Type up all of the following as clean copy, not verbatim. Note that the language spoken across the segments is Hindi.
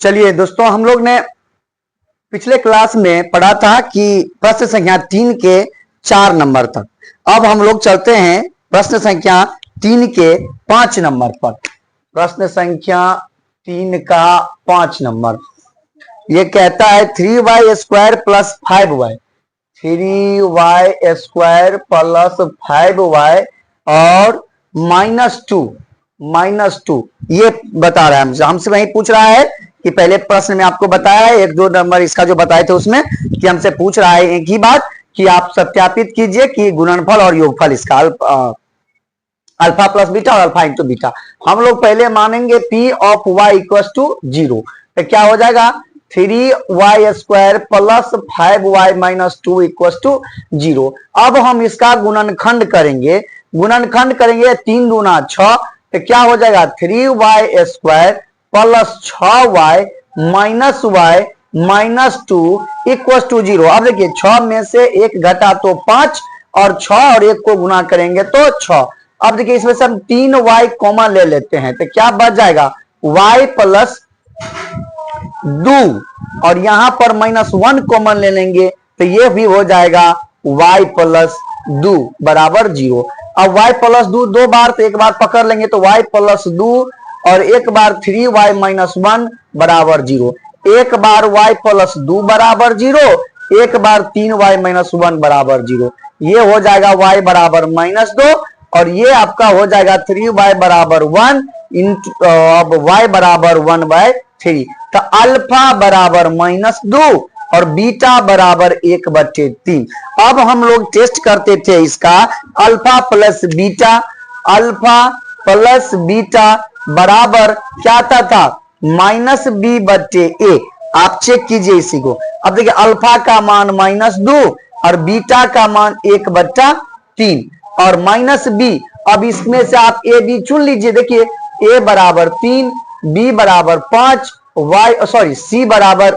चलिए दोस्तों, हम लोग ने पिछले क्लास में पढ़ा था कि प्रश्न संख्या 3 के 4 नंबर तक। अब हम लोग चलते हैं प्रश्न संख्या 3 के 5 नंबर पर। प्रश्न संख्या 3 का 5 नंबर ये कहता है 3y square plus 5y, 3y square plus 5y और -2 ये बता रहा है हमसे वही पूछ रहा है कि पहले प्रश्न में आपको बताया है, 1-2 नंबर इसका जो बताए थे उसमें कि हमसे पूछ रहा है एक ही बात कि आप सत्यापित कीजिए कि गुणनफल और योगफल इसका अल्फा प्लस बीटा और अल्फा इंटू बीटा। हम लोग पहले मानेंगे P of y equal to 0, तो क्या हो जाएगा 3y square plus 5y minus 2 equal to 0। अब हम इसका गुणनखंड करेंगे 3 दूना 6, तो क्या हो जाएगा 3y square plus 6y minus y minus 2 equal to 0। अब देखिए 6 में से 1 घटा तो 5 और 6 और 1 को गुना करेंगे तो 6। अब देखिए इसमें से हम 3y कॉमन ले लेते हैं तो क्या बच जाएगा y प्लस 2 और यहां पर -1 कॉमन ले लेंगे तो ये भी हो जाएगा y प्लस 2 बराबर 0। अब y प्लस 2 दो बार तो एक बार पकड़ लेंगे तो y प्लस 2 और एक बार 3y माइनस 1 बराबर 0। एक बार y प्लस 2 बराबर 0, एक बार 3y माइनस 1 बराबर 0। ये हो जाएगा y बराबर -2 और ये आपका हो जाएगा 3y बराबर 1 इंटू अब y बराबर 1/3। तो अल्फा बराबर -2 और बीटा बराबर 1/3। अब हम लोग टेस्ट करते थे इसका अल्फा प्लस बीटा बराबर क्या आता था -b/a। आप चेक कीजिए इसी को। अब देखिए अल्फा का मान -2 और बीटा का मान 1/3 और -b। अब इसमें से आप a b चुन लीजिए। देखिए a बराबर 3, b बराबर 5, c बराबर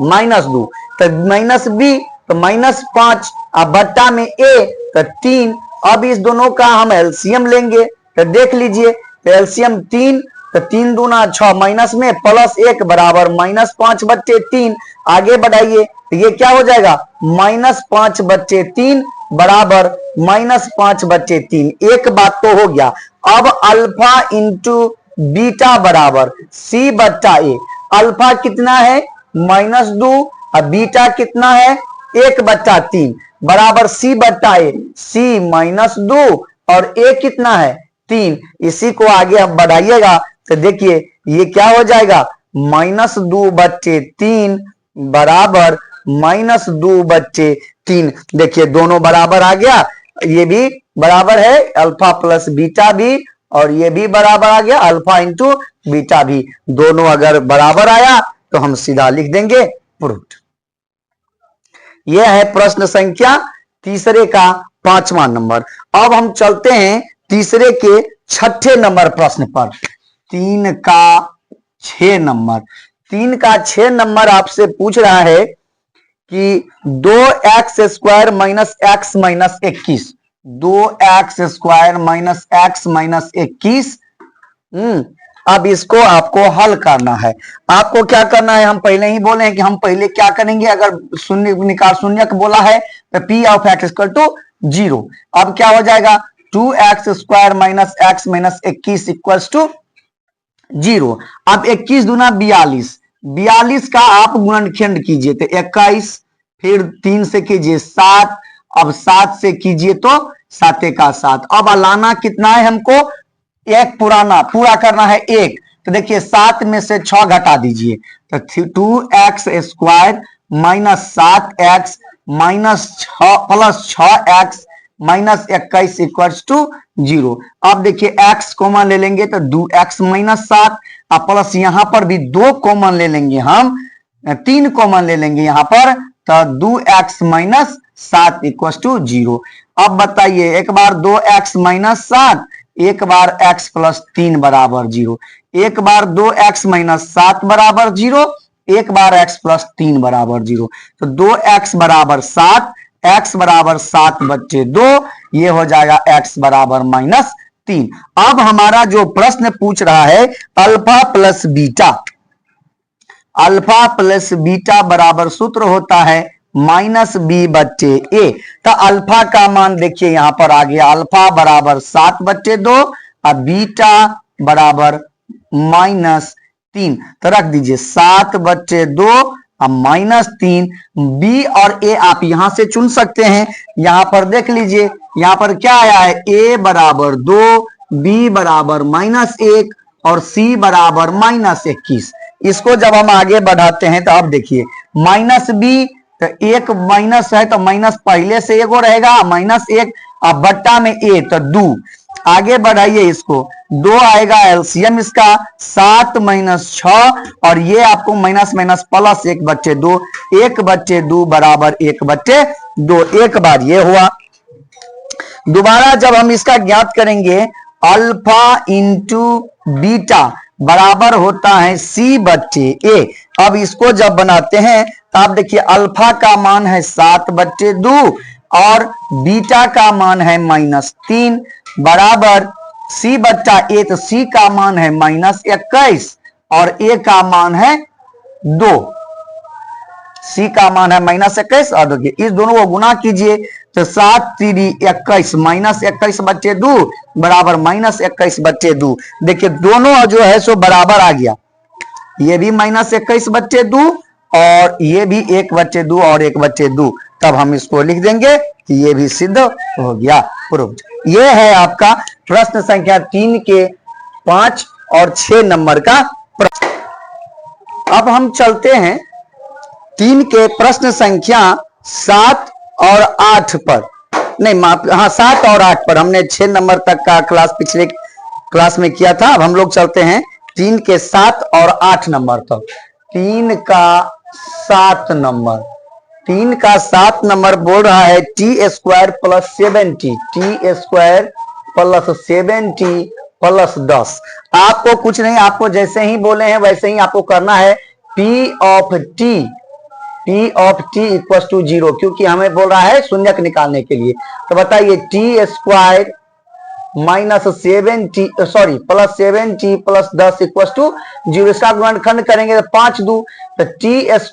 -2 तो -b तो -5 अब बट्टा में a तो 3। अब इस दोनों का हम एलसीएम लेंगे तो देख लीजिए तो एलसीएम 3 तो 3 दूना 6 माइनस में प्लस 1 बराबर -5/3। आगे बढ़ाइए तो ये क्या हो जाएगा -5/3 बराबर -5/3। एक बात तो हो गया। अब अल्फा इंटू बीटा बराबर c/a। अल्फा कितना है -2 और बीटा कितना है 1/3 बराबर c/a। c -2 और a कितना है 3। इसी को आगे आप बढ़ाइएगा तो देखिए ये क्या हो जाएगा -2/3 बराबर -2/3। देखिए दोनों बराबर आ गया, ये भी बराबर है अल्फा प्लस बीटा भी और ये भी बराबर आ गया अल्फा इंटू बीटा भी। दोनों अगर बराबर आया तो हम सीधा लिख देंगे प्रूव्ड। यह है प्रश्न संख्या तीसरे का 5वां नंबर। अब हम चलते हैं तीसरे के 6ठे नंबर प्रश्न पर। 3 का 6 नंबर 3 का 6 नंबर आपसे पूछ रहा है कि 2x square minus x minus 21, 2x square minus x minus 21। अब इसको आपको हल करना है। आपको क्या करना है, हम पहले ही बोले हैं कि हम पहले क्या करेंगे, अगर शून्यक बोला है तो p of x equal to 0। अब क्या हो जाएगा 2x square minus x minus 21 equal to 0। अब 21 दूना 42 का आप गुणनखंड कीजिए तो 21, फिर 3 से कीजिए 7, अब 7 से कीजिए तो 7 का 7। अब लाना कितना है हमको एक पूरा करना है 1, तो देखिए 7 में से 6 घटा दीजिए तो 2x square minus 7x minus 6 plus 6x minus 21 equal to 0। अब देखिए x कॉमन ले लेंगे तो 2x माइनस 7 अब प्लस यहां पर भी 2 कॉमन ले लेंगे, हम 3 कॉमन ले लेंगे यहां पर तो 2x माइनस 7 इक्वल टू 0। अब बताइए एक बार 2x माइनस 7, एक बार x प्लस 3 बराबर 0, एक बार 2x माइनस 7 बराबर 0, एक बार x प्लस 3 बराबर 0। तो 2x बराबर 7, x बराबर 7/2, ये हो जाएगा x बराबर -3। अब हमारा जो प्रश्न पूछ रहा है alpha plus beta, alpha plus beta बराबर सूत्र होता है माइनस बी बच्चे ए। तो अल्फा का मान देखिए यहां पर आ गया, अल्फा बराबर 7/2 और बीटा बराबर -3। तो रख दीजिए 7/2 और -3। बी और ए आप यहां से चुन सकते हैं। यहां पर देख लीजिए, यहां पर क्या आया है, ए बराबर 2, बी बराबर -1 और सी बराबर -21। इसको जब हम आगे बढ़ाते हैं तो आप देखिए माइनस बी, तो एक माइनस है तो माइनस पहले से एगो रहेगा, -1 और बट्टा में ए तो 2। आगे बढ़ाइए इसको, 2 आएगा एलसीएम इसका 7 - 6 और ये आपको माइनस माइनस प्लस 1/2, 1/2 बराबर 1/2। एक बार ये हुआ। दोबारा जब हम इसका ज्ञात करेंगे, अल्फा इंटू बीटा बराबर होता है C/A। अब इसको जब बनाते हैं तो आप देखिए अल्फा का मान है 7/2 और बीटा का मान है -3 बराबर C/A। तो C का मान है -21 और A का मान है 2। C का मान है -21 और देखिए इस दोनों को गुना कीजिए तो 7 × 3 = 21, -21/2 बराबर -21/2। देखिए दोनों जो है सो बराबर आ गया, ये भी -21/2 और ये भी 1/2 और 1/2। तब हम इसको लिख देंगे कि ये भी सिद्ध हो गया, प्रूव्ड। ये है आपका प्रश्न संख्या 3 के 5 और 6 नंबर का प्रश्न। अब हम चलते हैं 3 के प्रश्न संख्या 7 और 8 पर, नहीं हाँ 7 और 8 पर। हमने 6 नंबर तक का क्लास पिछले क्लास में किया था। अब हम लोग चलते हैं 3 के 7 और 8 नंबर तक। 3 का 7 नंबर, 3 का 7 नंबर बोल रहा है t² + 7t, t² + 7t + 10। आपको कुछ नहीं, आपको जैसे ही बोले हैं वैसे ही आपको करना है। p of t = 0, क्योंकि हमें बोल रहा है शून्यक निकालने के लिए। तो बताइए t² - 7t + 7t + 10 = 0। इसका गुणनखंड करेंगे तो 5 × 2 तो t² +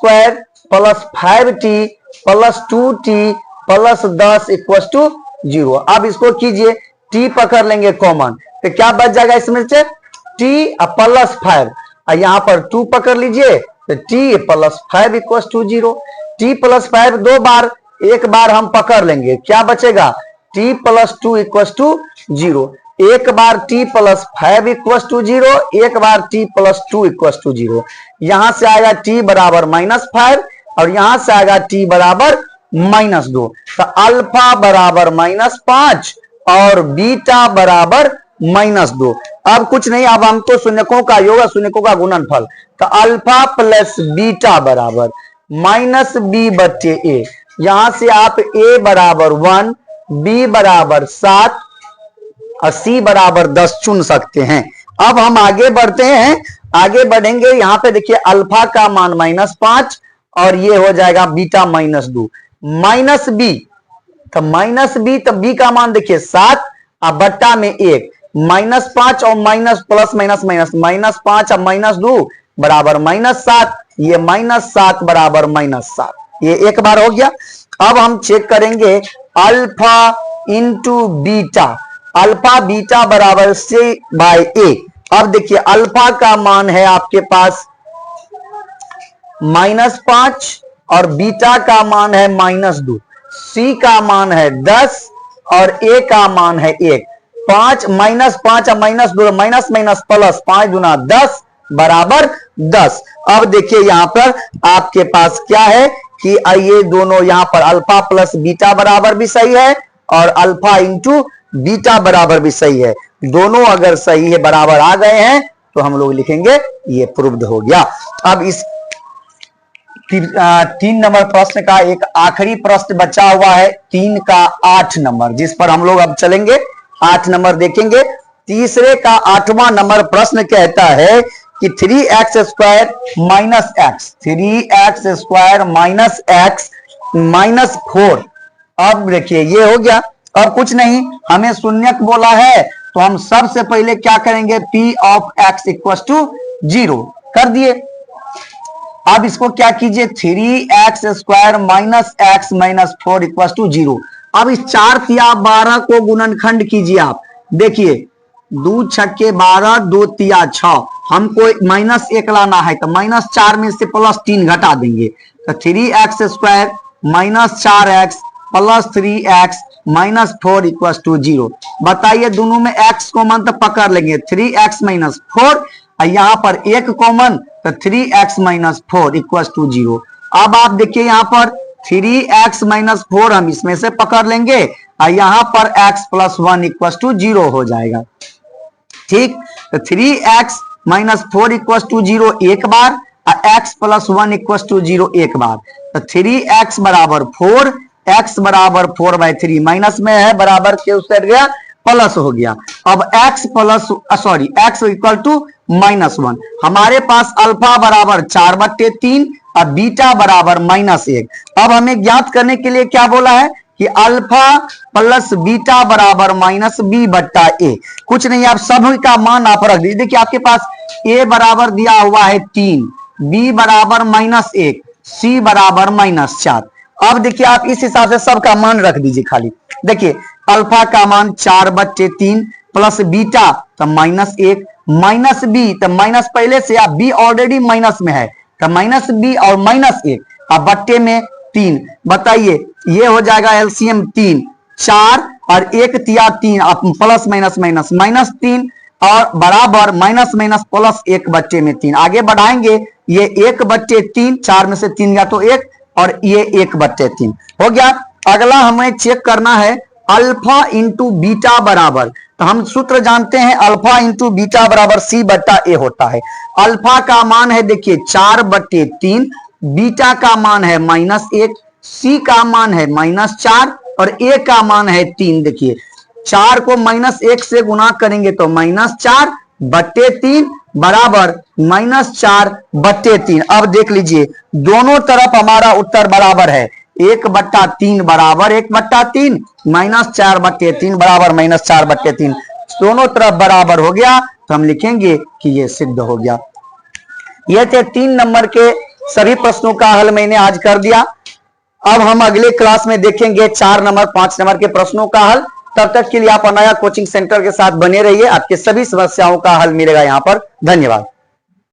5t + 2t + 10 = 0। अब इसको कीजिए, t पकड़ लेंगे कॉमन तो क्या बच जाएगा इसमें से, t + 5 और यहां पर 2 पकड़ लीजिए तो t + 5 = 0। t + 5 दो बार, एक बार हम पकड़ लेंगे, क्या बचेगा, t + 2 = 0। एक बार t + 5 = 0, एक बार t + 2 = 0। यहां से आएगा t बराबर -5 और यहां से आएगा t बराबर -2। तो अल्फा बराबर -5 और बीटा बराबर -2। अब कुछ नहीं, अब हमको शून्यकों का योग, शून्यकों का गुणनफल। तो अल्फा प्लस बीटा बराबर -b/a। यहां से आप a बराबर 1, b बराबर 7 और c बराबर 10 चुन सकते हैं। अब हम आगे बढ़ते हैं, आगे बढ़ेंगे। यहां पे देखिए अल्फा का मान -5 और ये हो जाएगा बीटा -2, -b। तो -b, तो b का मान देखिए 7 और बट्टा में 1, -5 और माइनस प्लस माइनस माइनस, -5 और -2 बराबर -7, ये -7 बराबर -7। ये एक बार हो गया। अब हम चेक करेंगे alpha into beta, alpha beta बराबर C/A। अब देखिए अल्फा का मान है आपके पास -5 और बीटा का मान है -2, C का मान है 10 और A का मान है 1। 5 -5 और -2, माइनस माइनस प्लस, 5 × 10 बराबर 10। अब देखिए यहां पर आपके पास क्या है कि ये दोनों यहां पर अल्फा प्लस बीटा बराबर भी सही है और अल्फा इंटू बीटा बराबर भी सही है। दोनों अगर सही है, बराबर आ गए हैं, तो हम लोग लिखेंगे ये प्रूव्ड हो गया। अब इस 3 नंबर प्रश्न का एक आखिरी प्रश्न बचा हुआ है, 3 का 8 नंबर, जिस पर हम लोग अब चलेंगे। 8 नंबर देखेंगे। तीसरे का 8वां नंबर प्रश्न कहता है कि 3x² - x, 3x² - x -4। अब देखिए ये हो गया। अब कुछ नहीं, हमें शून्यक बोला है तो हम सबसे पहले क्या करेंगे, p of x = 0 कर दिए। अब इसको क्या कीजिए, 3x² minus x minus 4 equal to 0। अब इस 4 तिया 12 को गुणनखंड कीजिए आप। देखिए 2 छक्के 12, 2 तिया 6, हमको -1 लाना है तो -4 में से +3 घटा देंगे तो 3x² minus 4x plus 3x minus 4 equal to 0। बताइए दोनों में x कॉमन तो पकड़ लेंगे, 3x माइनस 4, यहां पर 1 कॉमन तो 3x माइनस 4 इक्वल टू 0। अब आप देखिए यहां पर 3x माइनस 4 हम इसमें से पकड़ लेंगे और यहां पर x प्लस 1 इक्वल टू 0 हो जाएगा। ठीक, तो 3x माइनस 4 इक्वल टू 0 एक बार और x प्लस 1 इक्वल टू 0 एक बार। तो 3x बराबर 4, x बराबर 4/3 माइनस में है, बराबर के उस साइड गया प्लस हो गया। अब x इक्वल टू -1, हमारे पास अल्फा बराबर 4/3 और बीटा बराबर -1। अब हमें ज्ञात करने के लिए क्या बोला है कि अल्फा प्लस बीटा बराबर -b/a। कुछ नहीं, आप सभी का मान आप रख दीजिए। देखिए आपके पास a बराबर दिया हुआ है 3, b बराबर -1, c बराबर -4। अब देखिए आप इस हिसाब से सबका मान रख दीजिए खाली। देखिए अल्फा का मान 4/3 प्लस बीटा तो -1 माइनस b तो माइनस पहले से, आप b ऑलरेडी माइनस में है तो -b और -1 अब बट्टे में 3। बताइए ये हो जाएगा एलसीएम 3, 4 और 1 तिया 3, आप प्लस माइनस माइनस -3 और बराबर माइनस माइनस प्लस 1/3। आगे बढ़ाएंगे, ये 1/3, 4 में से 3 गया तो 1 और ये 1/3 हो गया। अगला हमें चेक करना है अल्फा इंटू बीटा बराबर, तो हम सूत्र जानते हैं अल्फा इंटू बीटा बराबर c/a होता है। अल्फा का मान है देखिए 4/3, बीटा का मान है -1, c का मान है -4 और a का मान है 3। देखिए 4 को -1 से गुना करेंगे तो -4/3 बराबर -4/3। अब देख लीजिए दोनों तरफ हमारा उत्तर बराबर है, 1/3 बराबर 1/3, -4/3 बराबर -4/3, दोनों तरफ बराबर हो गया तो हम लिखेंगे कि ये सिद्ध हो गया। ये थे 3 नंबर के सभी प्रश्नों का हल मैंने आज कर दिया। अब हम अगले क्लास में देखेंगे 4 नंबर 5 नंबर के प्रश्नों का हल। तब तक के लिए आप अनाया कोचिंग सेंटर के साथ बने रहिए, आपके सभी समस्याओं का हल मिलेगा यहाँ पर। धन्यवाद।